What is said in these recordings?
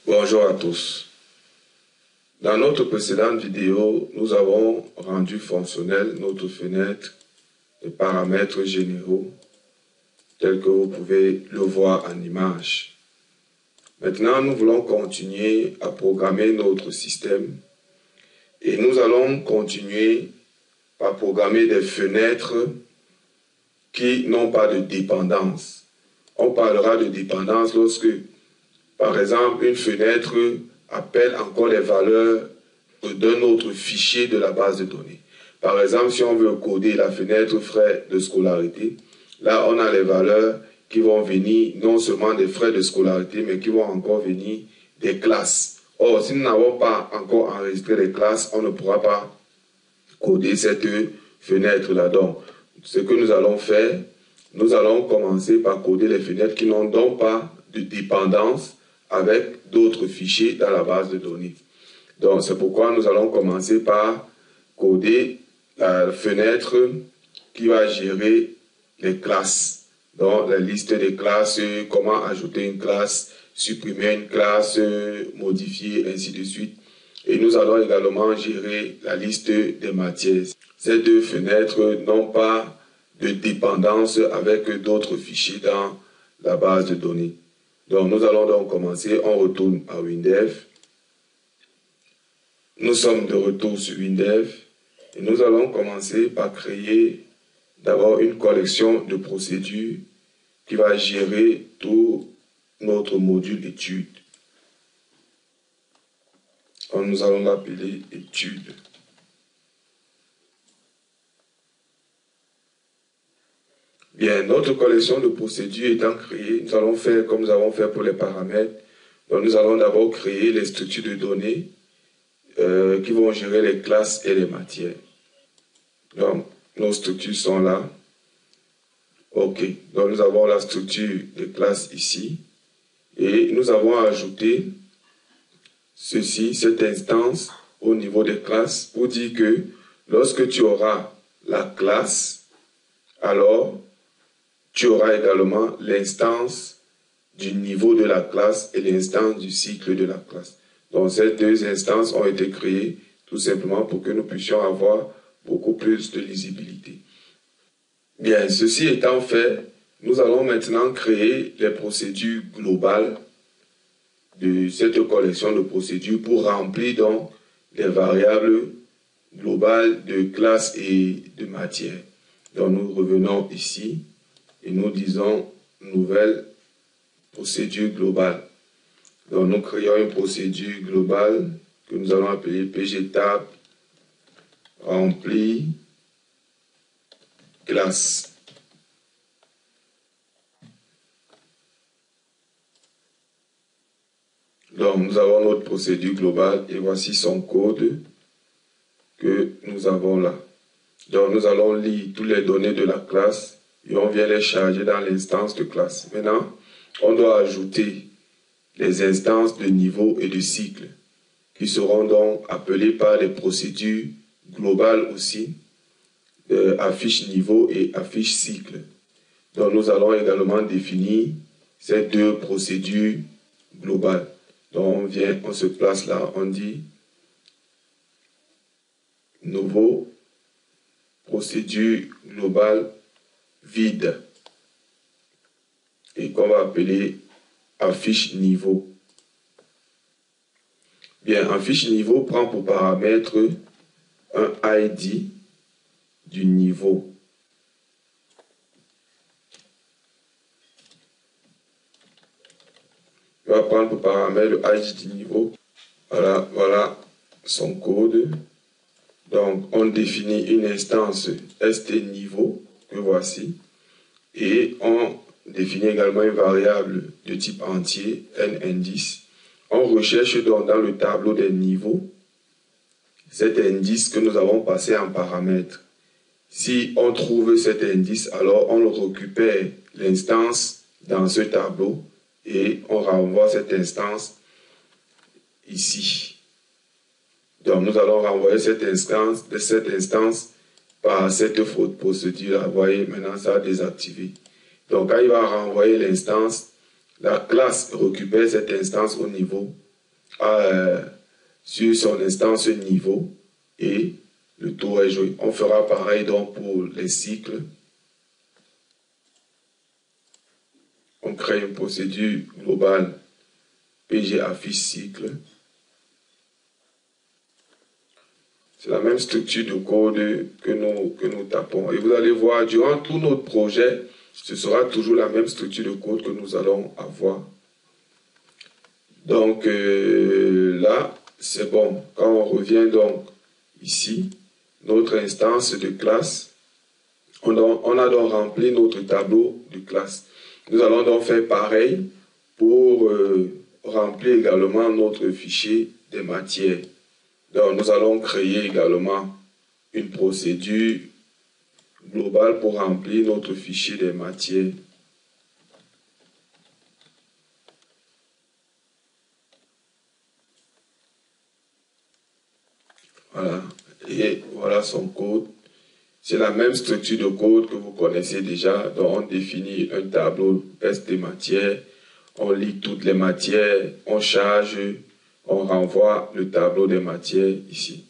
Bonjour à tous. Dans notre précédente vidéo, nous avons rendu fonctionnel notre fenêtre de paramètres généraux tels que vous pouvez le voir en image. Maintenant, nous voulons continuer à programmer notre système et nous allons continuer par programmer des fenêtres qui n'ont pas de dépendance. On parlera de dépendance lorsque, par exemple, une fenêtre appelle encore les valeurs d'un autre fichier de la base de données. Par exemple, si on veut coder la fenêtre frais de scolarité, là, on a les valeurs qui vont venir non seulement des frais de scolarité, mais qui vont encore venir des classes. Or, si nous n'avons pas encore enregistré les classes, on ne pourra pas coder cette fenêtre-là. Donc, ce que nous allons faire, nous allons commencer par coder les fenêtres qui n'ont donc pas de dépendance avec d'autres fichiers dans la base de données. Donc, c'est pourquoi nous allons commencer par coder la fenêtre qui va gérer les classes. Donc, la liste des classes, comment ajouter une classe, supprimer une classe, modifier, ainsi de suite. Et nous allons également gérer la liste des matières. Ces deux fenêtres n'ont pas de dépendance avec d'autres fichiers dans la base de données. Donc, nous allons donc commencer. On retourne à WinDev. Nous sommes de retour sur WinDev et nous allons commencer par créer d'abord une collection de procédures qui va gérer tout notre module études. Donc, nous allons l'appeler études. Bien, notre collection de procédures étant créée, nous allons faire comme nous avons fait pour les paramètres. Donc, nous allons d'abord créer les structures de données qui vont gérer les classes et les matières. Donc, nos structures sont là. OK. Donc, nous avons la structure des classes ici. Et nous avons ajouté ceci, cette instance au niveau des classes pour dire que lorsque tu auras la classe, alors tu auras également l'instance du niveau de la classe et l'instance du cycle de la classe. Donc, ces deux instances ont été créées tout simplement pour que nous puissions avoir beaucoup plus de lisibilité. Bien, ceci étant fait, nous allons maintenant créer les procédures globales de cette collection de procédures pour remplir donc les variables globales de classe et de matière. Donc, nous revenons ici et nous disons nouvelle procédure globale. Donc, nous créons une procédure globale que nous allons appeler pgtab rempli classe. Donc, nous avons notre procédure globale et voici son code que nous avons là. Donc, nous allons lire toutes les données de la classe et on vient les charger dans l'instance de classe. Maintenant, on doit ajouter les instances de niveau et de cycle qui seront donc appelées par les procédures globales aussi, affiche niveau et affiche cycle. Donc, nous allons également définir ces deux procédures globales. Donc, on se place là, on dit nouveau procédure globale vide et qu'on va appeler affiche niveau. Bien, affiche niveau prend pour paramètre un ID du niveau. Il va prendre pour paramètre le ID du niveau. Voilà son code. Donc, on définit une instance st niveau que voici et on définit également une variable de type entier n-indice. On recherche donc dans le tableau des niveaux cet indice que nous avons passé en paramètre. Si on trouve cet indice, alors on récupère l'instance dans ce tableau et on renvoie cette instance ici. Donc nous allons renvoyer cette instance par cette faute procédure. Vous voyez, maintenant ça a désactivé. Donc quand il va renvoyer l'instance, la classe récupère cette instance au niveau, sur son instance niveau, et le tour est joué. On fera pareil donc pour les cycles. On crée une procédure globale PG affiche cycle. C'est la même structure de code que nous tapons. Et vous allez voir, durant tout notre projet, ce sera toujours la même structure de code que nous allons avoir. Donc là, c'est bon. Quand on revient donc ici, notre instance de classe, on a donc rempli notre tableau de classe. Nous allons donc faire pareil pour remplir également notre fichier des matières. Donc nous allons créer également une procédure globale pour remplir notre fichier des matières. Voilà, et voilà son code. C'est la même structure de code que vous connaissez déjà. Donc on définit un tableau S des matières, on lit toutes les matières, on charge, on renvoie le tableau des matières ici.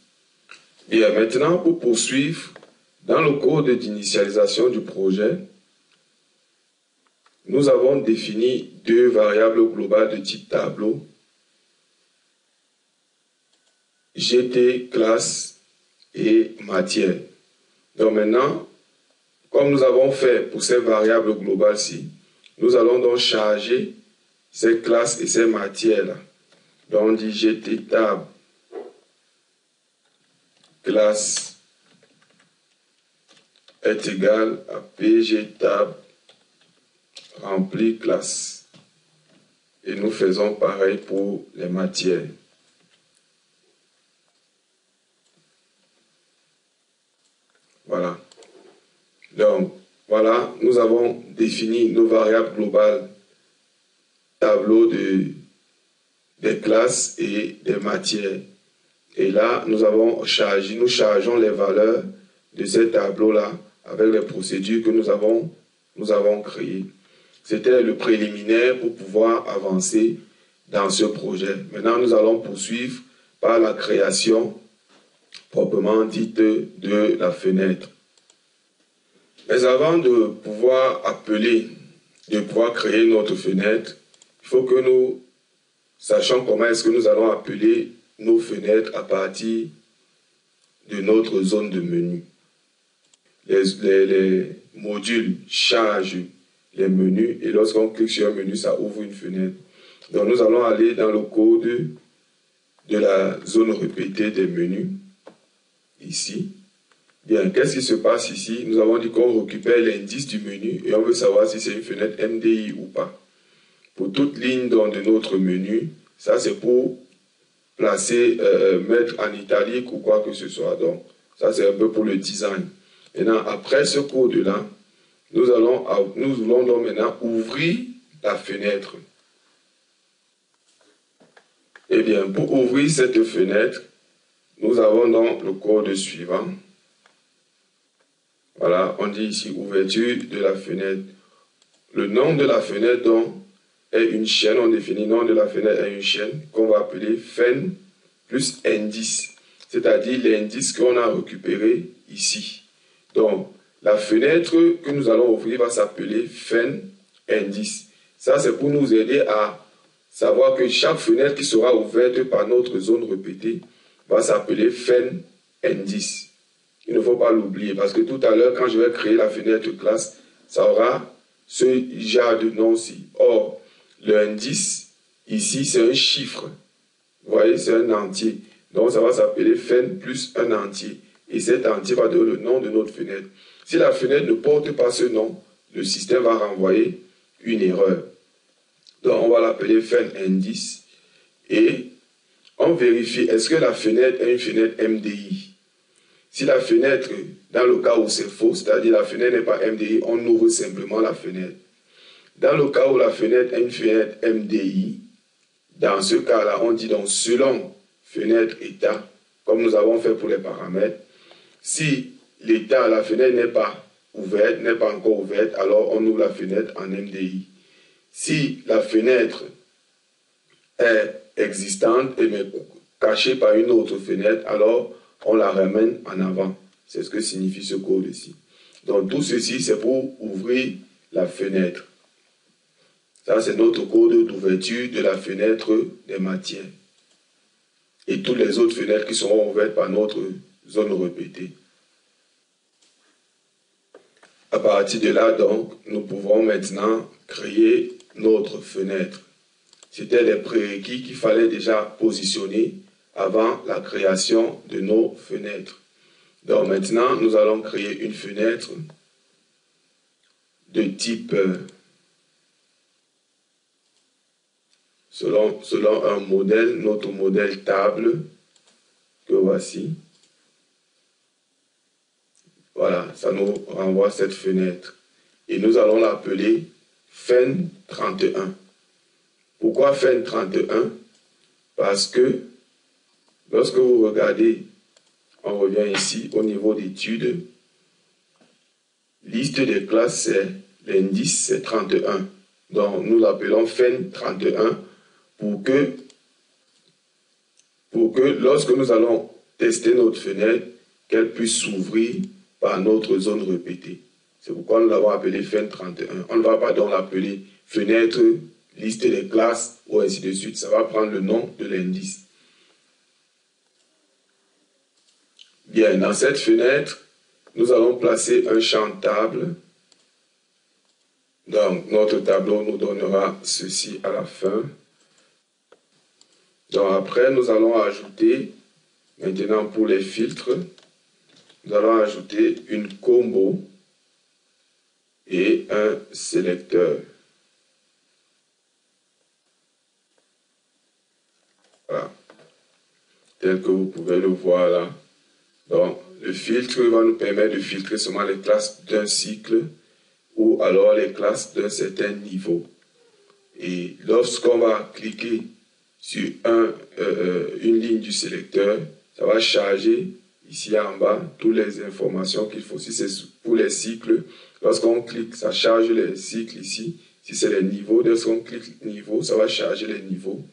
Bien, maintenant pour poursuivre, dans le code d'initialisation du projet, nous avons défini deux variables globales de type tableau. GT, classe et matière. Donc maintenant, comme nous avons fait pour ces variables globales-ci, nous allons donc charger ces classes et ces matières-là. Donc on dit GT tab classe est égal à PG tab rempli classe. Et nous faisons pareil pour les matières. Voilà. Donc, voilà, nous avons défini nos variables globales, tableau des classes et des matières. Et là, nous chargeons les valeurs de ces tableaux-là avec les procédures que nous avons créées. C'était le préliminaire pour pouvoir avancer dans ce projet. Maintenant, nous allons poursuivre par la création proprement dite de la fenêtre. Mais avant de pouvoir créer notre fenêtre, il faut que nous sachions comment est-ce que nous allons appeler nos fenêtres à partir de notre zone de menu. Les modules chargent les menus et lorsqu'on clique sur un menu, ça ouvre une fenêtre. Donc nous allons aller dans le code de la zone répétée des menus, ici. Bien, qu'est-ce qui se passe ici? Nous avons dit qu'on récupère l'indice du menu et on veut savoir si c'est une fenêtre MDI ou pas. Pour toute ligne de notre menu, ça c'est pour placer, mettre en italique ou quoi que ce soit. Donc, ça c'est un peu pour le design. Maintenant, après ce code-là, nous voulons donc maintenant ouvrir la fenêtre. Eh bien, pour ouvrir cette fenêtre, nous avons donc le code suivant. Voilà, on dit ici ouverture de la fenêtre. Le nom de la fenêtre donc est une chaîne. On définit le nom de la fenêtre est une chaîne qu'on va appeler fen plus indice. C'est-à-dire l'indice qu'on a récupéré ici. Donc, la fenêtre que nous allons ouvrir va s'appeler fen indice. Ça, c'est pour nous aider à savoir que chaque fenêtre qui sera ouverte par notre zone répétée va s'appeler fen indice. Il ne faut pas l'oublier parce que tout à l'heure, quand je vais créer la fenêtre classe, ça aura ce genre de nom-ci. Or, le indice, ici, c'est un chiffre. Vous voyez, c'est un entier. Donc, ça va s'appeler fen plus un entier. Et cet entier va donner le nom de notre fenêtre. Si la fenêtre ne porte pas ce nom, le système va renvoyer une erreur. Donc, on va l'appeler fen indice. Et on vérifie, est-ce que la fenêtre est une fenêtre MDI? Si la fenêtre, dans le cas où c'est faux, c'est-à-dire la fenêtre n'est pas MDI, on ouvre simplement la fenêtre. Dans le cas où la fenêtre est une fenêtre MDI, dans ce cas-là, on dit donc selon fenêtre état, comme nous avons fait pour les paramètres. Si l'état, la fenêtre n'est pas ouverte, n'est pas encore ouverte, alors on ouvre la fenêtre en MDI. Si la fenêtre est existante et mais cachée par une autre fenêtre, alors on la ramène en avant. C'est ce que signifie ce code ici. Donc tout ceci, c'est pour ouvrir la fenêtre. Ça, c'est notre code d'ouverture de la fenêtre des matières. Et toutes les autres fenêtres qui seront ouvertes par notre zone répétée. À partir de là, donc, nous pouvons maintenant créer notre fenêtre. C'était les prérequis qu'il fallait déjà positionner avant la création de nos fenêtres. Donc maintenant, nous allons créer une fenêtre de type selon un modèle, notre modèle table que voici. Voilà, ça nous renvoie cette fenêtre. Et nous allons l'appeler FEN 31. Pourquoi FEN 31? Parce que lorsque vous regardez, on revient ici au niveau d'études, liste des classes, c'est l'indice, c'est 31. Donc nous l'appelons FEN 31 pour que lorsque nous allons tester notre fenêtre, qu'elle puisse s'ouvrir par notre zone répétée. C'est pourquoi nous l'avons appelé FEN 31. On ne va pas donc l'appeler fenêtre, liste des classes ou ainsi de suite. Ça va prendre le nom de l'indice. Bien, dans cette fenêtre, nous allons placer un champ table. Donc, notre tableau nous donnera ceci à la fin. Donc, après, nous allons ajouter, maintenant pour les filtres, nous allons ajouter une combo et un sélecteur. Voilà. Tel que vous pouvez le voir là. Donc, le filtre va nous permettre de filtrer seulement les classes d'un cycle ou alors les classes d'un certain niveau. Et lorsqu'on va cliquer sur une ligne du sélecteur, ça va charger ici en bas toutes les informations qu'il faut. Si c'est pour les cycles, lorsqu'on clique, ça charge les cycles ici. Si c'est les niveaux, lorsqu'on clique niveau, ça va charger les niveaux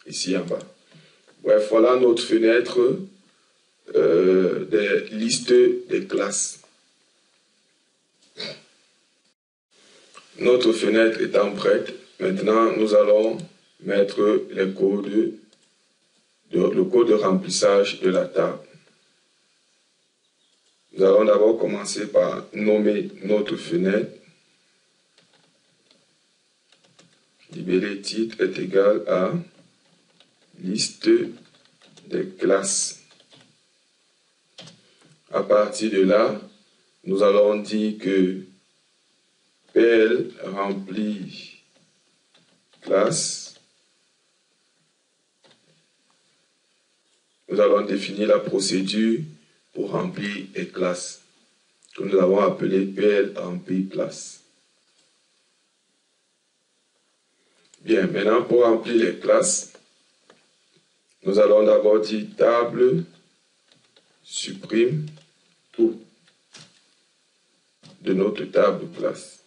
ici en bas. Bref, voilà notre fenêtre des listes des classes. Notre fenêtre étant prête, maintenant nous allons mettre les codes, le code de remplissage de la table. Nous allons d'abord commencer par nommer notre fenêtre. Libellé titre est égal à liste des classes. À partir de là, nous allons dire que PL remplit classe. Nous allons définir la procédure pour remplir les classes, que nous avons appelé PL remplit classe. Bien, maintenant pour remplir les classes, nous allons d'abord dire table supprime tout de notre table classe.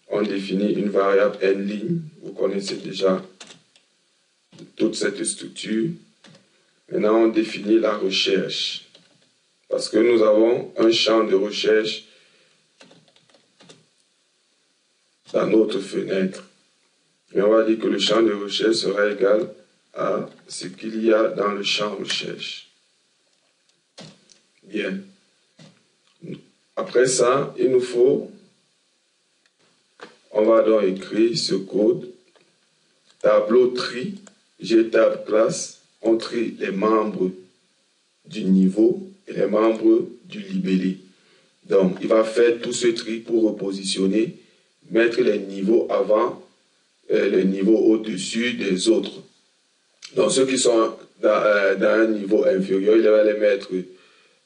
On définit une variable n-ligne. Vous connaissez déjà toute cette structure. Maintenant, on définit la recherche. Parce que nous avons un champ de recherche dans notre fenêtre. Et on va dire que le champ de recherche sera égal à ce qu'il y a dans le champ recherche. Bien. Après ça, il nous faut, on va donc écrire ce code, tableau tri, gtable classe, on trie les membres du niveau et les membres du libellé. Donc, il va faire tout ce tri pour repositionner, mettre les niveaux avant, les niveaux au-dessus des autres. Donc, ceux qui sont dans un niveau inférieur, il va les mettre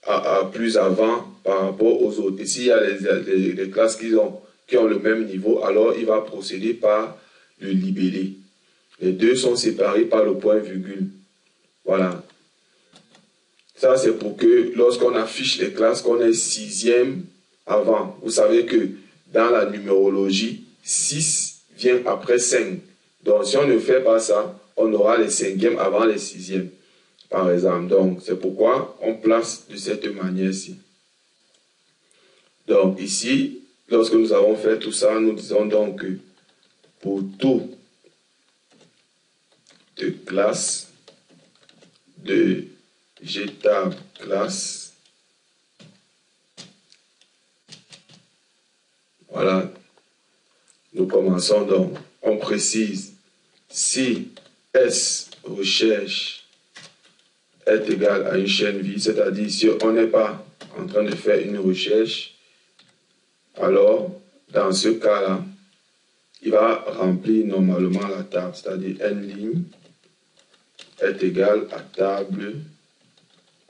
à plus avant par rapport aux autres. Et s'il y a les classes qui ont le même niveau, alors il va procéder par le libellé. Les deux sont séparés par le point virgule. Voilà. Ça, c'est pour que lorsqu'on affiche les classes, qu'on ait 6e avant. Vous savez que dans la numérologie, 6 vient après 5. Donc, si on ne fait pas ça, on aura les 5e avant les 6e, par exemple. Donc, c'est pourquoi on place de cette manière-ci. Donc, ici, lorsque nous avons fait tout ça, nous disons donc que pour tout de classe, de Gtable classe, voilà, nous commençons donc, on précise si S recherche est égal à une chaîne vide, c'est-à-dire si on n'est pas en train de faire une recherche, alors dans ce cas-là, il va remplir normalement la table, c'est-à-dire n ligne est égal à table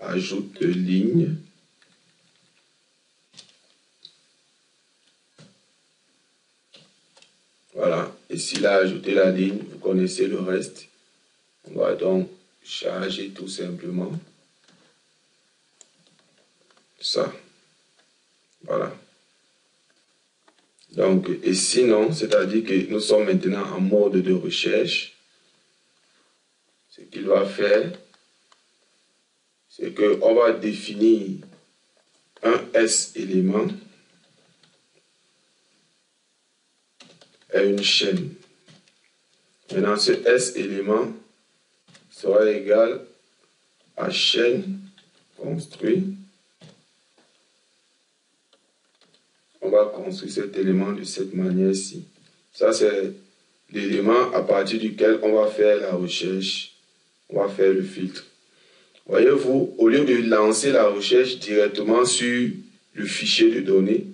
ajoute de ligne. Voilà, et s'il a ajouté la ligne, vous connaissez le reste. On va donc charger tout simplement ça. Voilà. Donc, et sinon, c'est-à-dire que nous sommes maintenant en mode de recherche. Ce qu'il va faire, c'est qu'on va définir un S élément et une chaîne. Maintenant, ce S élément sera égal à chaîne construit. On va construire cet élément de cette manière-ci. Ça, c'est l'élément à partir duquel on va faire la recherche. On va faire le filtre. Voyez-vous, au lieu de lancer la recherche directement sur le fichier de données,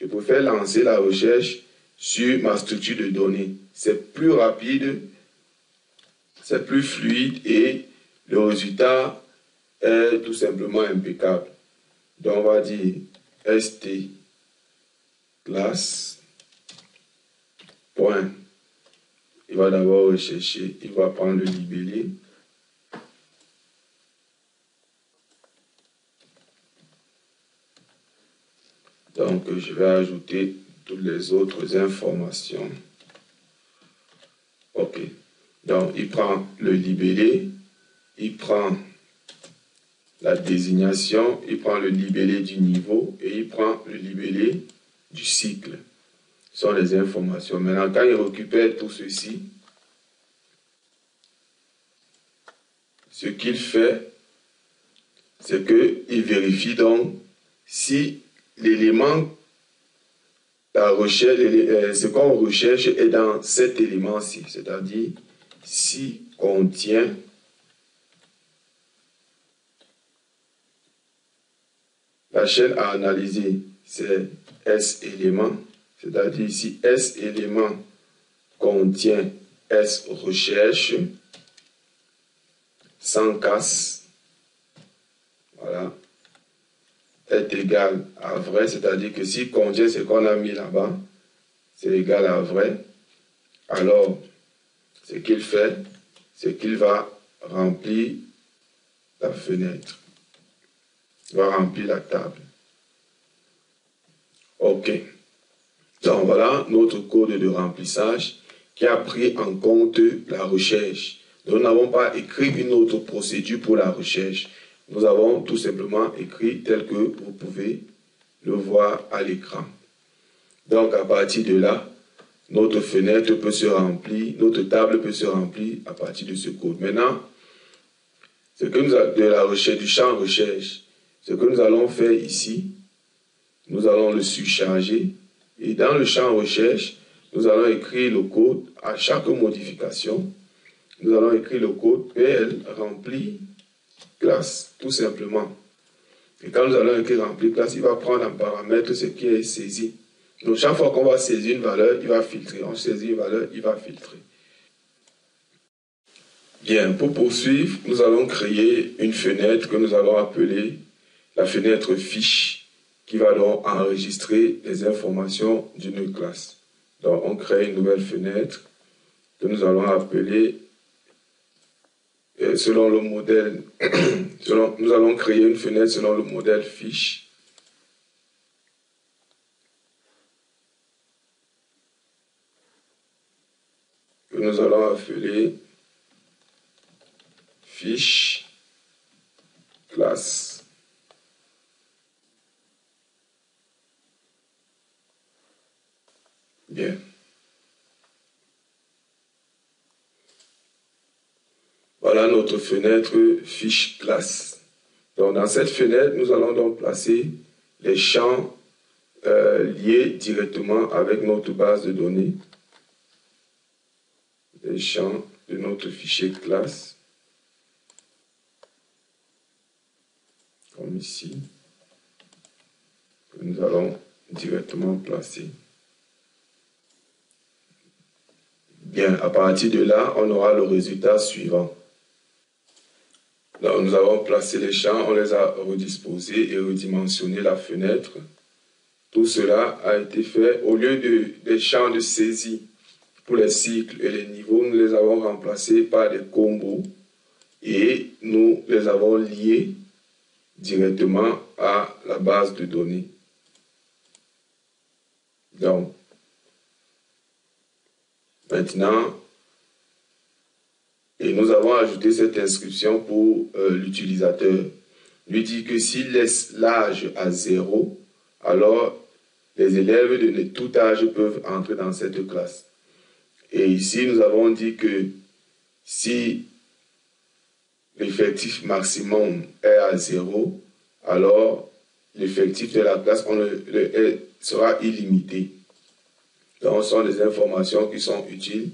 je préfère lancer la recherche sur ma structure de données. C'est plus rapide, c'est plus fluide et le résultat est tout simplement impeccable. Donc on va dire st classe point. Il va d'abord rechercher, il va prendre le libellé. Donc, je vais ajouter toutes les autres informations. OK. Donc, il prend le libellé, il prend la désignation, il prend le libellé du niveau et il prend le libellé du cycle. Ce sont les informations. Maintenant, quand il récupère tout ceci, ce qu'il fait, c'est qu'il vérifie donc si l'élément, la recherche, ce qu'on recherche est dans cet élément-ci, c'est-à-dire si contient la chaîne à analyser, c'est S élément, c'est-à-dire si S élément contient S recherche, sans casse, voilà, est égal à vrai, c'est-à-dire que si contient ce qu'on a mis là-bas, c'est égal à vrai, alors ce qu'il fait, c'est qu'il va remplir la fenêtre. Il va remplir la table. OK. Donc voilà notre code de remplissage qui a pris en compte la recherche. Nous n'avons pas écrit une autre procédure pour la recherche. Nous avons tout simplement écrit tel que vous pouvez le voir à l'écran. Donc à partir de là, notre fenêtre peut se remplir, notre table peut se remplir à partir de ce code. Maintenant, ce que nous avons de la recherche, du champ recherche, ce que nous allons faire ici, nous allons le surcharger et dans le champ recherche, nous allons écrire le code à chaque modification. Nous allons écrire le code PL rempli classe, tout simplement. Et quand nous allons écrire rempli classe, il va prendre en paramètre ce qui est saisi. Donc chaque fois qu'on va saisir une valeur, il va filtrer. On saisit une valeur, il va filtrer. Bien, pour poursuivre, nous allons créer une fenêtre que nous allons appeler la fenêtre fiche, qui va donc enregistrer les informations d'une classe. Donc on crée une nouvelle fenêtre que nous allons appeler selon le modèle, nous allons créer une fenêtre selon le modèle fiche. Que nous allons appeler fiche classe. Bien. Voilà notre fenêtre fiche classe. Donc dans cette fenêtre, nous allons donc placer les champs liés directement avec notre base de données. Les champs de notre fichier classe. Comme ici. Que nous allons directement placer. Bien, à partir de là, on aura le résultat suivant. Donc, nous avons placé les champs, on les a redisposés et redimensionné la fenêtre. Tout cela a été fait au lieu des champs de saisie pour les cycles et les niveaux, nous les avons remplacés par des combos et nous les avons liés directement à la base de données. Donc, maintenant, et nous avons ajouté cette inscription pour l'utilisateur. Lui dit que s'il laisse l'âge à 0, alors les élèves de tout âge peuvent entrer dans cette classe. Et ici, nous avons dit que si l'effectif maximum est à 0, alors l'effectif de la classe sera illimité. Donc, ce sont des informations qui sont utiles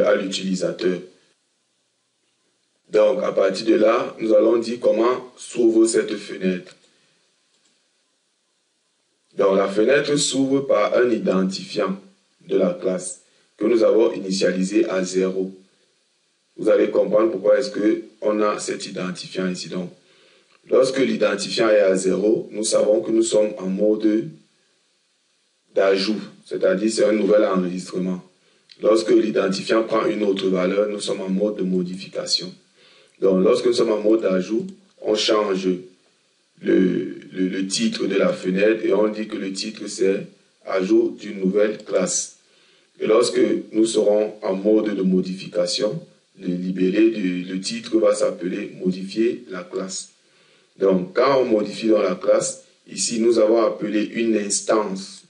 à l'utilisateur. Donc, à partir de là, nous allons dire comment s'ouvre cette fenêtre. Donc, la fenêtre s'ouvre par un identifiant de la classe que nous avons initialisé à 0. Vous allez comprendre pourquoi est-ce qu'on a cet identifiant ici. Donc, lorsque l'identifiant est à 0, nous savons que nous sommes en mode d'ajout, c'est-à-dire c'est un nouvel enregistrement. Lorsque l'identifiant prend une autre valeur, nous sommes en mode de modification. Donc, lorsque nous sommes en mode d'ajout, on change le titre de la fenêtre et on dit que le titre c'est ajout d'une nouvelle classe. Et lorsque nous serons en mode de modification, le titre va s'appeler modifier la classe. Donc, quand on modifie dans la classe, ici nous avons appelé une instance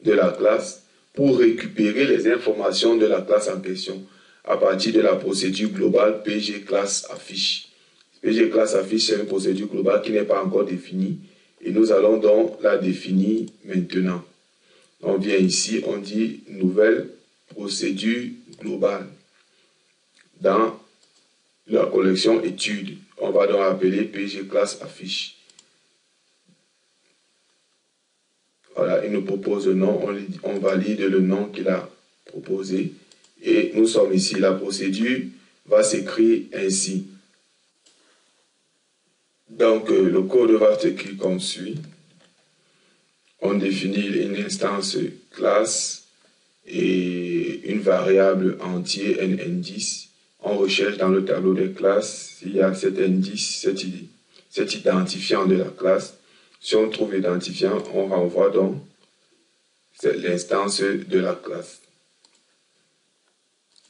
de la classe pour récupérer les informations de la classe en question à partir de la procédure globale PG classe affiche. PG classe affiche, c'est une procédure globale qui n'est pas encore définie et nous allons donc la définir maintenant. On vient ici, on dit nouvelle procédure globale. Dans la collection études, on va donc appeler PG classe affiche. Voilà, il nous propose le nom, on valide le nom qu'il a proposé. Et nous sommes ici, la procédure va s'écrire ainsi. Donc, le code va s'écrire comme suit. On définit une instance classe et une variable entière, un indice. On recherche dans le tableau des classes s'il y a cet indice, cet identifiant de la classe. Si on trouve l'identifiant, on renvoie donc l'instance de la classe.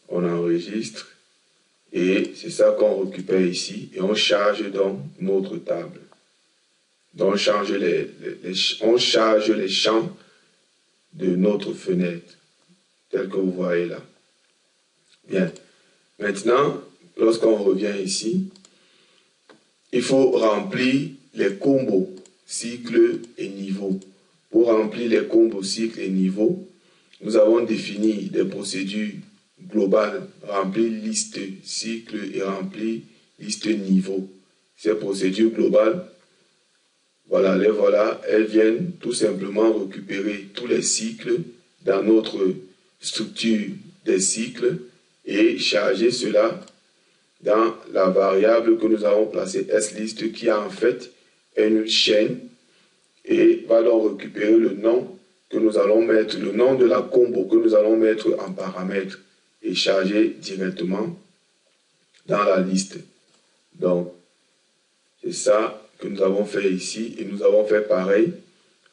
On enregistre et c'est ça qu'on récupère ici et on charge donc notre table. Donc on charge les champs de notre fenêtre, tel que vous voyez là. Bien. Maintenant, lorsqu'on revient ici, il faut remplir les combos cycle et niveau. Pour remplir les combos cycle et niveau, nous avons défini des procédures globales, remplir liste cycle et remplir liste niveau. Ces procédures globales, voilà, elles viennent tout simplement récupérer tous les cycles dans notre structure des cycles et charger cela dans la variable que nous avons placée slist qui a en fait une chaîne et va donc récupérer le nom que nous allons mettre, le nom de la combo que nous allons mettre en paramètre et charger directement dans la liste. Donc, c'est ça que nous avons fait ici et nous avons fait pareil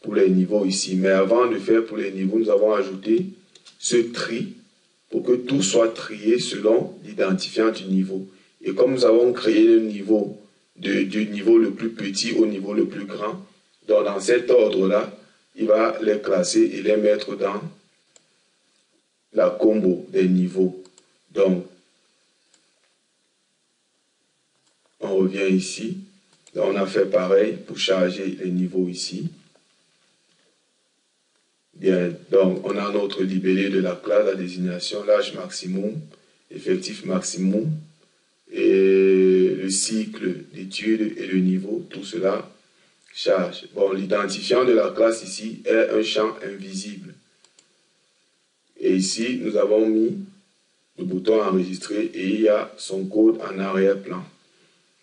pour les niveaux ici. Mais avant de faire pour les niveaux, nous avons ajouté ce tri pour que tout soit trié selon l'identifiant du niveau. Et comme nous avons créé le niveau du niveau le plus petit au niveau le plus grand, donc dans cet ordre-là, il va les classer et les mettre dans la combo des niveaux. Donc, on revient ici. Là, on a fait pareil pour charger les niveaux ici. Bien, donc on a notre libellé de la classe, la désignation, l'âge maximum, effectif maximum, et le cycle d'études et le niveau, tout cela charge. Bon, l'identifiant de la classe ici est un champ invisible. Et ici, nous avons mis le bouton enregistrer et il y a son code en arrière-plan.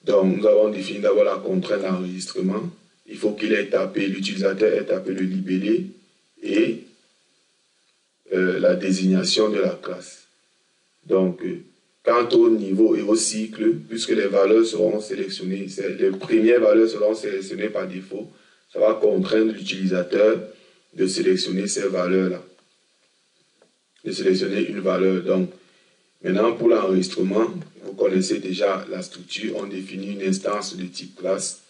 Donc, nous avons défini d'abord la contrainte d'enregistrement. Il faut qu'il ait tapé, l'utilisateur ait tapé le libellé et la désignation de la classe. Donc, quant au niveau et au cycle, puisque les valeurs seront sélectionnées, les premières valeurs seront sélectionnées par défaut, ça va contraindre l'utilisateur de sélectionner ces valeurs-là, de sélectionner une valeur. Donc, maintenant, pour l'enregistrement, vous connaissez déjà la structure, on définit une instance de type classe,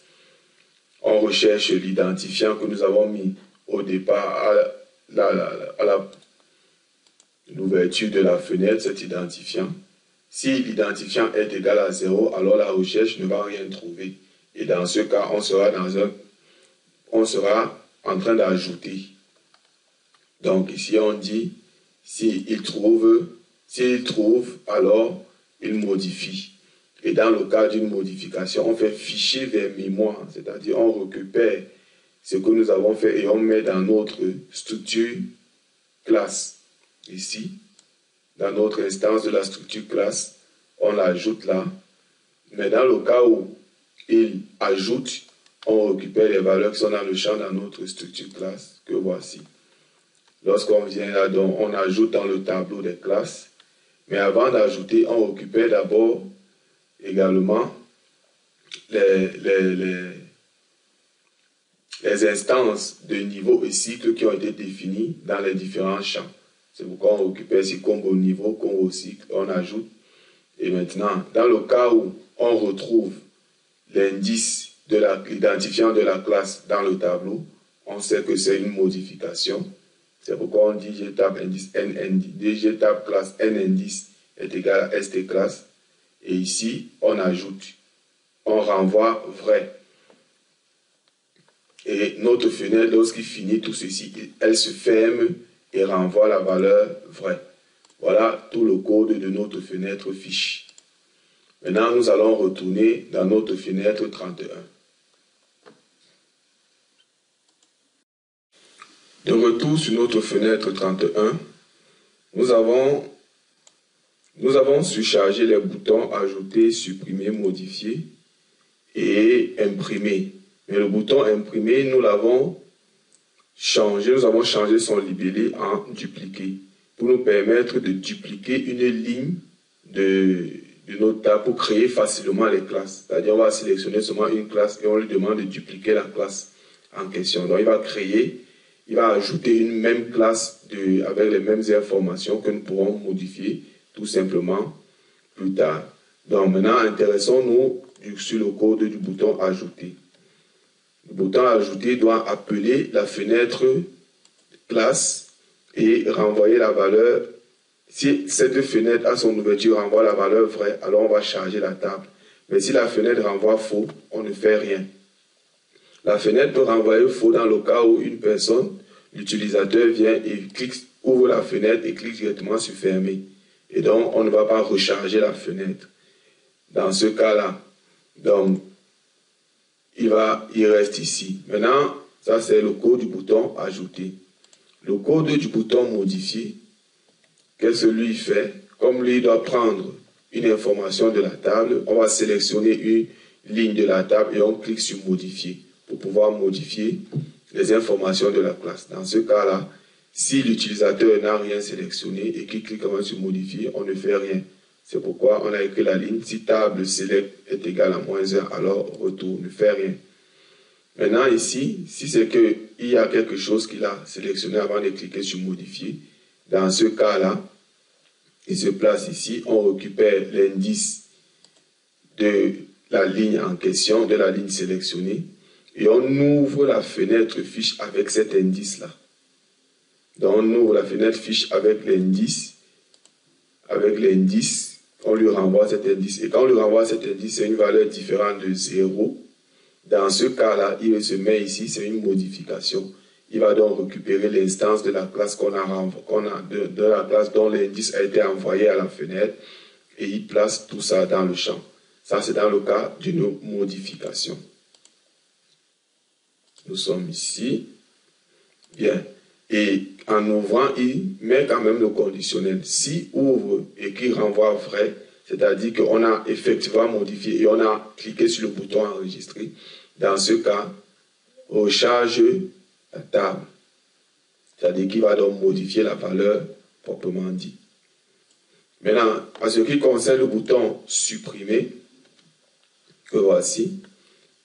on recherche l'identifiant que nous avons mis au départ à l'ouverture de la fenêtre, cet identifiant. Si l'identifiant est égal à 0, alors la recherche ne va rien trouver. Et dans ce cas, on sera en train d'ajouter. Donc ici, on dit, s'il trouve, alors il modifie. Et dans le cas d'une modification, on fait fichier vers mémoire, c'est-à-dire on récupère ce que nous avons fait et on met dans notre structure classe. Ici, dans notre instance de la structure classe, on l'ajoute là. Mais dans le cas où il ajoute, on récupère les valeurs qui sont dans le champ dans notre structure classe, que voici. Lorsqu'on vient là, donc, on ajoute dans le tableau des classes. Mais avant d'ajouter, on récupère d'abord également les instances de niveau et cycle qui ont été définies dans les différents champs. C'est pourquoi on récupère ici combo niveau, combo cycle, on ajoute. Et maintenant, dans le cas où on retrouve l'indice de l'identifiant de la classe dans le tableau, on sait que c'est une modification. C'est pourquoi on dit gtab indice n indice, gtab classe n indice est égal à st classe. Et ici, on ajoute, on renvoie vrai. Et notre fenêtre, lorsqu'il finit tout ceci, elle se ferme et renvoie la valeur vraie. Voilà tout le code de notre fenêtre fiche. Maintenant, nous allons retourner dans notre fenêtre 31. De retour sur notre fenêtre 31, nous avons surchargé les boutons ajouter, supprimer, modifier et imprimer. Mais le bouton imprimer, nous l'avons changé, nous avons changé son libellé en dupliquer pour nous permettre de dupliquer une ligne de notre table pour créer facilement les classes. C'est-à-dire on va sélectionner seulement une classe et on lui demande de dupliquer la classe en question. Donc il va ajouter une même classe avec les mêmes informations que nous pourrons modifier tout simplement plus tard. Donc maintenant, intéressons-nous sur le code du bouton ajouter. Le bouton ajouter doit appeler la fenêtre classe et renvoyer la valeur. Si cette fenêtre à son ouverture renvoie la valeur vraie, alors on va charger la table. Mais si la fenêtre renvoie faux, on ne fait rien. La fenêtre peut renvoyer faux dans le cas où une personne, l'utilisateur vient et ouvre la fenêtre et clique directement sur fermer. Et donc, on ne va pas recharger la fenêtre. Dans ce cas-là, donc, il reste ici. Maintenant, ça c'est le code du bouton ajouter. Le code du bouton modifier, qu'est-ce que lui fait? Comme lui doit prendre une information de la table, on va sélectionner une ligne de la table et on clique sur modifier pour pouvoir modifier les informations de la classe. Dans ce cas-là, si l'utilisateur n'a rien sélectionné et qu'il clique sur modifier, on ne fait rien. C'est pourquoi on a écrit la ligne. Si table select est égal à -1, alors retour, ne fait rien. Maintenant ici, si c'est qu'il y a quelque chose qu'il a sélectionné avant de cliquer sur modifier, dans ce cas-là, il se place ici, on récupère l'indice de la ligne en question, de la ligne sélectionnée, et on ouvre la fenêtre fiche avec cet indice-là. Donc on ouvre la fenêtre fiche avec l'indice, on lui renvoie cet indice. Et quand on lui renvoie cet indice, c'est une valeur différente de 0. Dans ce cas-là, il se met ici, c'est une modification. Il va donc récupérer l'instance de la classe de la classe dont l'indice a été envoyé à la fenêtre et il place tout ça dans le champ. Ça, c'est dans le cas d'une modification. Nous sommes ici. Bien. Et en ouvrant, il met quand même le conditionnel. S'il ouvre et qu'il renvoie vrai, c'est-à-dire qu'on a effectivement modifié et on a cliqué sur le bouton enregistrer, dans ce cas, recharge la table. C'est-à-dire qu'il va donc modifier la valeur proprement dit. Maintenant, en ce qui concerne le bouton supprimer, que voici,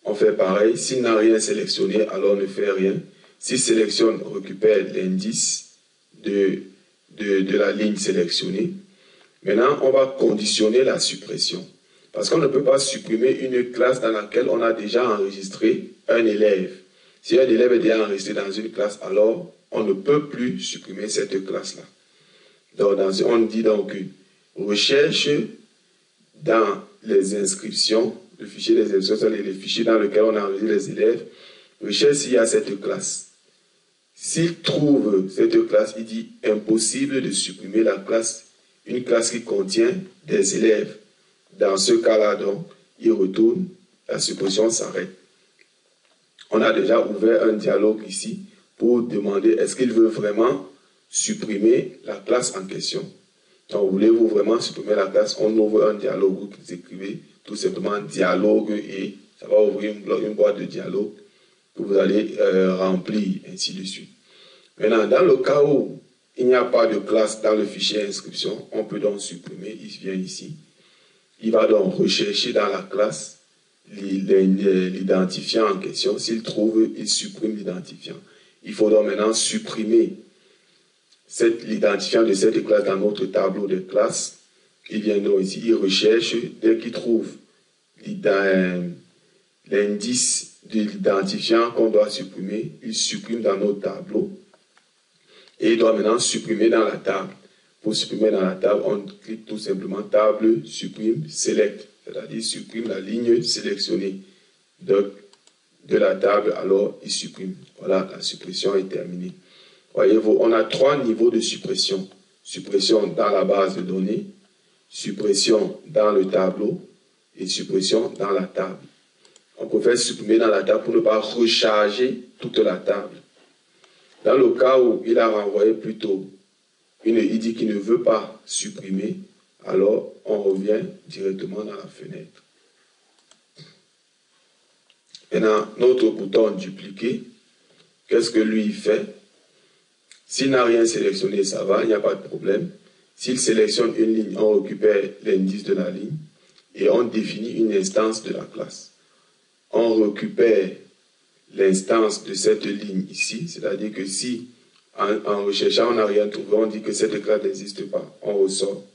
on fait pareil. S'il n'a rien sélectionné, alors on ne fait rien. S'il sélectionne, on récupère l'indice de la ligne sélectionnée. Maintenant, on va conditionner la suppression. Parce qu'on ne peut pas supprimer une classe dans laquelle on a déjà enregistré un élève. Si un élève est déjà enregistré dans une classe, alors on ne peut plus supprimer cette classe-là. Donc, on dit donc recherche dans les inscriptions, le fichier des inscriptions, c'est les fichiers dans lesquels on a enregistré les élèves, recherche s'il y a cette classe. S'il trouve cette classe, il dit impossible de supprimer la classe, une classe qui contient des élèves. Dans ce cas-là, donc, il retourne, la suppression s'arrête. On a déjà ouvert un dialogue ici pour demander est-ce qu'il veut vraiment supprimer la classe en question. Donc, voulez-vous vraiment supprimer la classe? On ouvre un dialogue où vous écrivez tout simplement dialogue et ça va ouvrir une boîte de dialogue que vous allez remplir, ainsi de suite. Maintenant, dans le cas où il n'y a pas de classe dans le fichier inscription, on peut donc supprimer, il vient ici. Il va donc rechercher dans la classe l'identifiant en question. S'il trouve, il supprime l'identifiant. Il faut donc maintenant supprimer l'identifiant de cette classe dans notre tableau de classe. Il vient donc ici, il recherche, dès qu'il trouve l'indice de l'identifiant qu'on doit supprimer, il supprime dans notre tableau. Et il doit maintenant supprimer dans la table. Pour supprimer dans la table, on clique tout simplement table, supprime, select. C'est-à-dire supprime la ligne sélectionnée de la table, alors il supprime. Voilà, la suppression est terminée. Voyez-vous, on a 3 niveaux de suppression. Suppression dans la base de données, suppression dans le tableau et suppression dans la table. On peut faire supprimer dans la table pour ne pas recharger toute la table. Dans le cas où il a renvoyé plutôt il dit qu'il ne veut pas supprimer, alors on revient directement dans la fenêtre. Maintenant, notre bouton dupliquer, qu'est-ce que lui fait? S'il n'a rien sélectionné, ça va, il n'y a pas de problème. S'il sélectionne une ligne, on récupère l'indice de la ligne et on définit une instance de la classe. On récupère l'instance de cette ligne ici, c'est-à-dire que si en recherchant on n'a rien trouvé, on dit que cette classe n'existe pas, on ressort.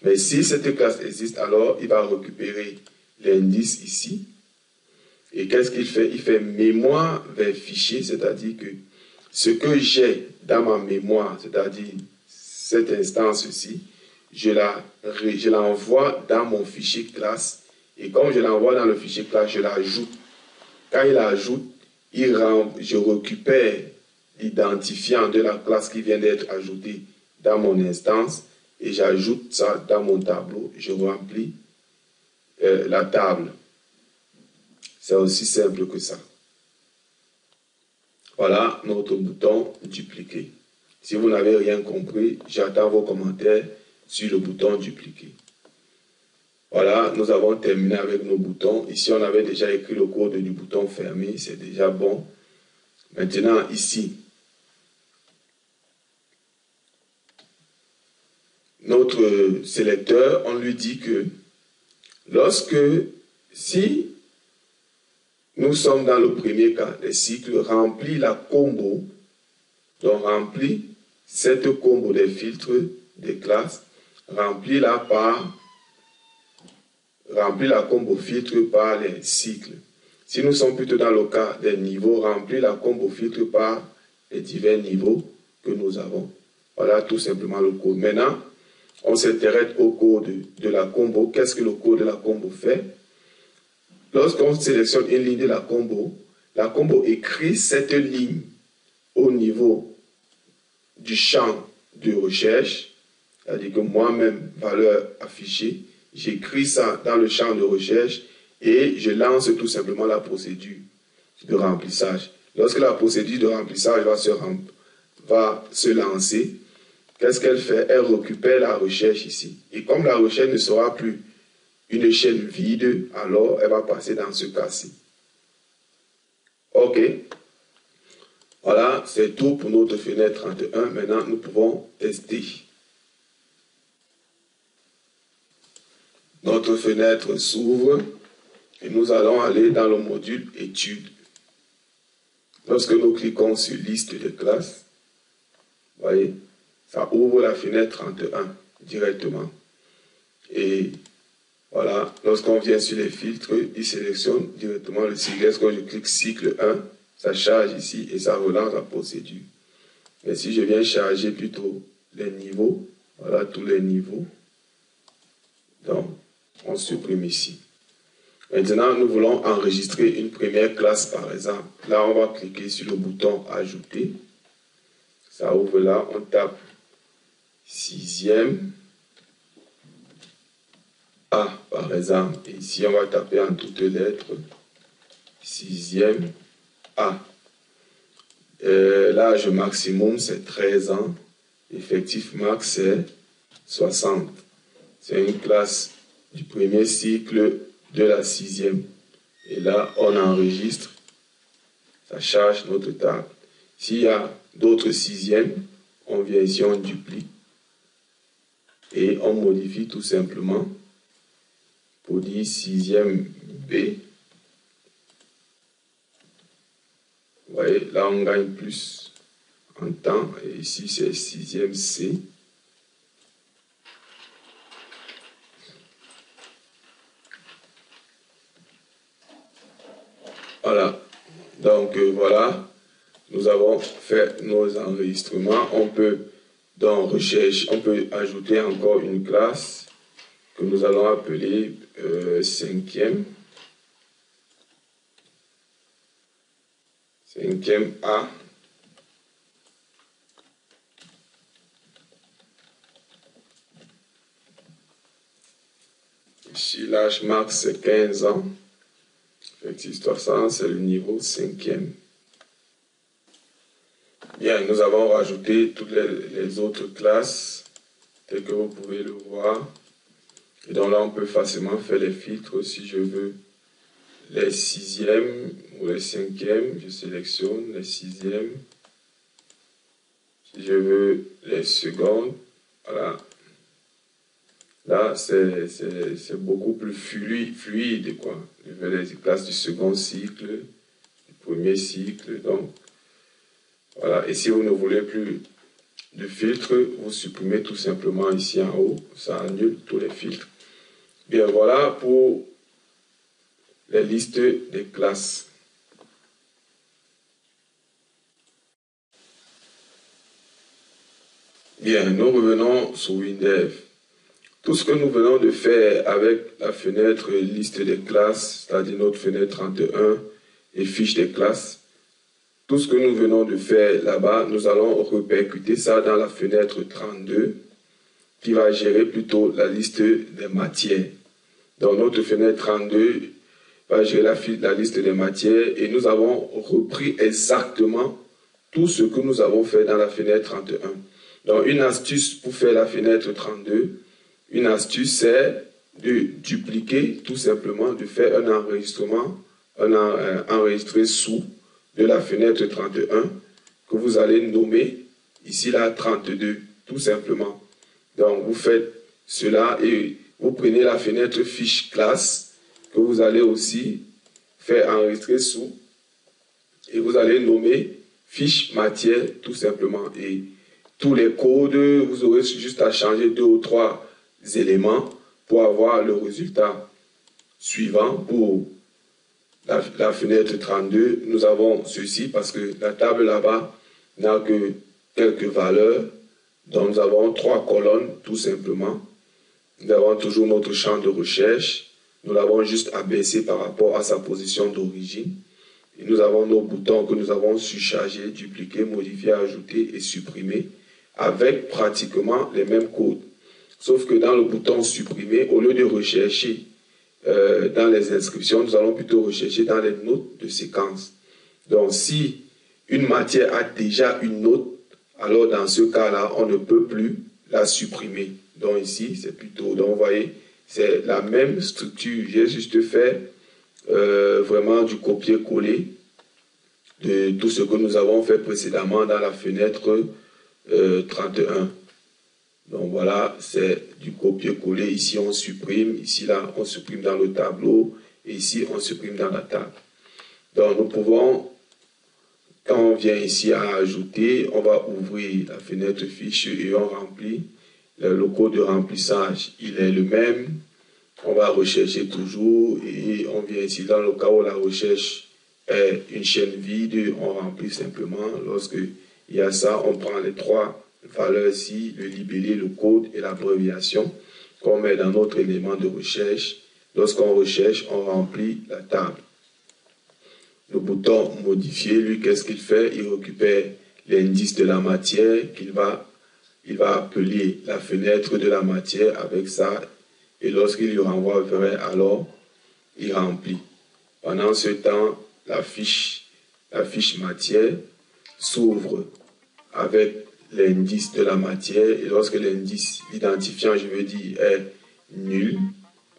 Mais si cette classe existe, alors il va récupérer l'indice ici. Et qu'est-ce qu'il fait? Il fait mémoire vers fichier, c'est-à-dire que ce que j'ai dans ma mémoire, c'est-à-dire cette instance-ci, je l'envoie dans mon fichier classe. Et comme je l'envoie dans le fichier classe, je l'ajoute. Quand il l'ajoute, je récupère l'identifiant de la classe qui vient d'être ajoutée dans mon instance et j'ajoute ça dans mon tableau. Je remplis la table. C'est aussi simple que ça. Voilà notre bouton dupliquer. Si vous n'avez rien compris, j'attends vos commentaires sur le bouton dupliquer. Voilà, nous avons terminé avec nos boutons. Ici, on avait déjà écrit le code du bouton fermé, c'est déjà bon. Maintenant, ici, notre sélecteur, on lui dit que si nous sommes dans le premier cas des cycles, remplis la combo, donc remplis cette combo des filtres des classes, remplis la combo filtre par les cycles. Si nous sommes plutôt dans le cas des niveaux, remplis la combo filtre par les divers niveaux que nous avons. Voilà tout simplement le code. Maintenant, on s'intéresse au code de la combo. Qu'est-ce que le code de la combo fait? Lorsqu'on sélectionne une ligne de la combo écrit cette ligne au niveau du champ de recherche, c'est-à-dire que moi-même, valeur affichée, j'écris ça dans le champ de recherche et je lance tout simplement la procédure de remplissage. Lorsque la procédure de remplissage va se lancer, qu'est-ce qu'elle fait? Elle récupère la recherche ici. Et comme la recherche ne sera plus une chaîne vide, alors elle va passer dans ce cas-ci. OK. Voilà, c'est tout pour notre fenêtre 31. Maintenant, nous pouvons tester. Notre fenêtre s'ouvre et nous allons aller dans le module études. Lorsque nous cliquons sur liste de classes, vous voyez, ça ouvre la fenêtre 31 directement. Et voilà, lorsqu'on vient sur les filtres, il sélectionne directement le cycle. Lorsque je clique cycle 1, ça charge ici et ça relance la procédure. Mais si je viens charger plutôt les niveaux, voilà tous les niveaux. Donc, on supprime ici. Maintenant, nous voulons enregistrer une première classe par exemple. Là, on va cliquer sur le bouton ajouter. Ça ouvre là, on tape 6e A par exemple. Et ici, on va taper en toutes lettres 6e A. L'âge maximum, c'est 13 ans. Effectif max, c'est 60. C'est une classe du premier cycle de la 6e. Et là, on enregistre. Ça charge notre table. S'il y a d'autres 6e, on vient ici, on duplique. Et on modifie tout simplement pour dire 6e B. Vous voyez, là on gagne plus en temps. Et ici c'est 6e C. Voilà. Donc voilà, nous avons fait nos enregistrements. On peut dans recherche, on peut ajouter encore une classe que nous allons appeler 5e. 5e A. Ici, l'âge max, c'est 15 ans. Effectif 60, c'est le niveau 5e. Bien, nous avons rajouté toutes les autres classes, telles que vous pouvez le voir. Et donc là, on peut facilement faire les filtres si je veux. Les 6e ou les 5e, je sélectionne les 6e. Si je veux les secondes, voilà. Là, c'est beaucoup plus fluide, quoi. Je veux les classes du second cycle, du premier cycle, donc. Voilà. Et si vous ne voulez plus de filtre, vous supprimez tout simplement ici en haut. Ça annule tous les filtres. Bien, voilà pour les listes des classes. Bien, nous revenons sur Windev. Tout ce que nous venons de faire avec la fenêtre liste des classes, c'est-à-dire notre fenêtre 31 et fiche des classes, tout ce que nous venons de faire là-bas, nous allons répercuter ça dans la fenêtre 32 qui va gérer plutôt la liste des matières. Dans notre fenêtre 32, va gérer la liste des matières et nous avons repris exactement tout ce que nous avons fait dans la fenêtre 31. Donc une astuce pour faire la fenêtre 32, une astuce c'est de dupliquer tout simplement, de faire un enregistrement, enregistré sous de la fenêtre 31 que vous allez nommer ici là 32 tout simplement. Donc, vous faites cela et vous prenez la fenêtre fiche classe que vous allez aussi faire enregistrer sous et vous allez nommer fiche matière tout simplement. Et tous les codes, vous aurez juste à changer 2 ou 3 éléments pour avoir le résultat suivant. Pour la fenêtre 32, nous avons ceci parce que la table là-bas n'a que quelques valeurs. Donc nous avons 3 colonnes tout simplement. Nous avons toujours notre champ de recherche. Nous l'avons juste abaissé par rapport à sa position d'origine. Et nous avons nos boutons que nous avons surchargés, dupliqués, modifiés, ajoutés et supprimés avec pratiquement les mêmes codes. Sauf que dans le bouton supprimer, au lieu de rechercher dans les inscriptions, nous allons plutôt rechercher dans les notes de séquence. Donc si une matière a déjà une note, alors dans ce cas-là, on ne peut plus la supprimer. Donc ici, c'est plutôt, donc vous voyez, c'est la même structure. J'ai juste fait vraiment du copier-coller de tout ce que nous avons fait précédemment dans la fenêtre 31. Donc voilà, c'est du copier-coller. Ici, on supprime. Ici, là, on supprime dans le tableau. Et ici, on supprime dans la table. Donc nous pouvons, quand on vient ici à ajouter, on va ouvrir la fenêtre fiche et on remplit. Le code de remplissage, il est le même. On va rechercher toujours et on vient ici dans le cas où la recherche est une chaîne vide, on remplit simplement. Lorsque il y a ça, on prend les 3 valeurs ici, le libellé, le code et l'abréviation qu'on met dans notre élément de recherche. Lorsqu'on recherche, on remplit la table. Le bouton modifier, lui, qu'est-ce qu'il fait? Il récupère l'indice de la matière il va appeler la fenêtre de la matière avec ça. Et lorsqu'il lui renvoie vrai, alors il remplit. Pendant ce temps, la fiche matière s'ouvre avec l'indice de la matière. Et lorsque l'indice, l'identifiant, je veux dire, est nul,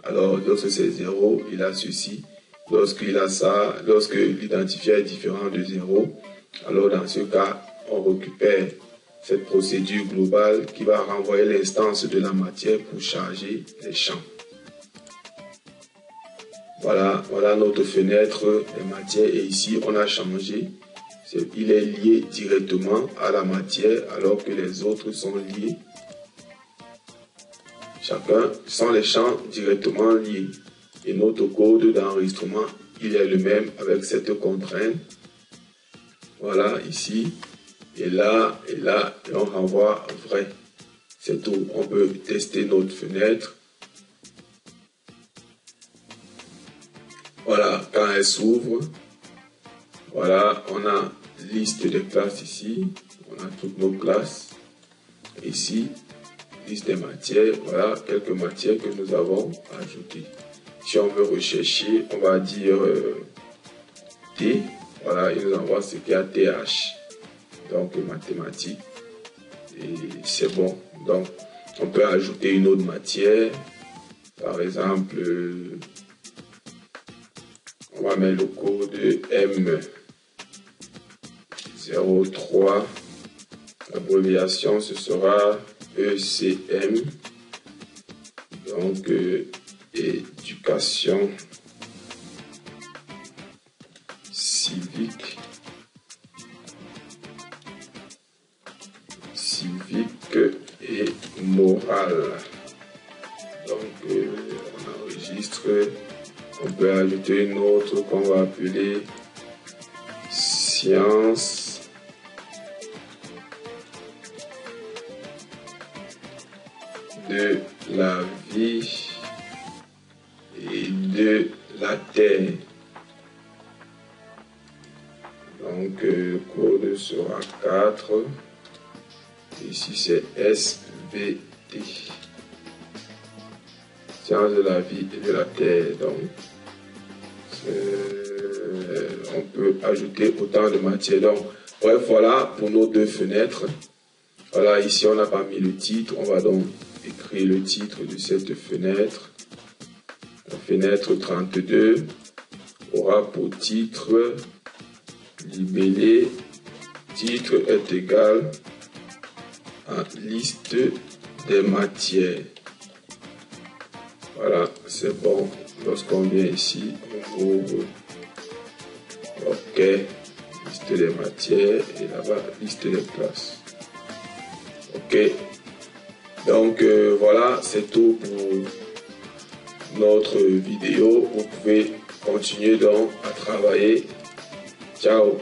alors lorsque c'est 0, il a ceci. Lorsqu'il a ça, lorsque l'identifiant est différent de 0, alors dans ce cas, on récupère cette procédure globale qui va renvoyer l'instance de la matière pour charger les champs. Voilà notre fenêtre des matières et ici on a changé. Il est lié directement à la matière alors que les autres sont liés. Chacun sont les champs directement liés. Et notre code d'enregistrement, il est le même avec cette contrainte. Voilà ici. Et là, et on renvoie vrai. C'est tout. On peut tester notre fenêtre. Voilà, quand elle s'ouvre, voilà, on a liste des classes ici. On a toutes nos classes. Ici, liste des matières. Voilà, quelques matières que nous avons ajoutées. Si on veut rechercher, on va dire T. Voilà, il nous envoie ce qu'il y a TH. Donc mathématiques, et c'est bon. Donc on peut ajouter une autre matière, par exemple on va mettre le code M03, l'abréviation ce sera ECM, donc éducation civique et morale. Donc on enregistre, on peut ajouter une autre qu'on va appeler sciences de la vie et de la terre. Donc le code sera 4. Ici c'est SVT. Sciences de la vie et de la terre. Donc on peut ajouter autant de matière. Donc bref, voilà pour nos 2 fenêtres. Voilà, ici on n'a pas mis le titre. On va donc écrire le titre de cette fenêtre. La fenêtre 32 aura pour titre libellé. Titre est égal à liste des matières. Voilà, c'est bon. Lorsqu'on vient ici, on ouvre. OK. Liste des matières et là-bas, liste des classes. OK. Donc voilà, c'est tout pour notre vidéo. Vous pouvez continuer donc à travailler. Ciao.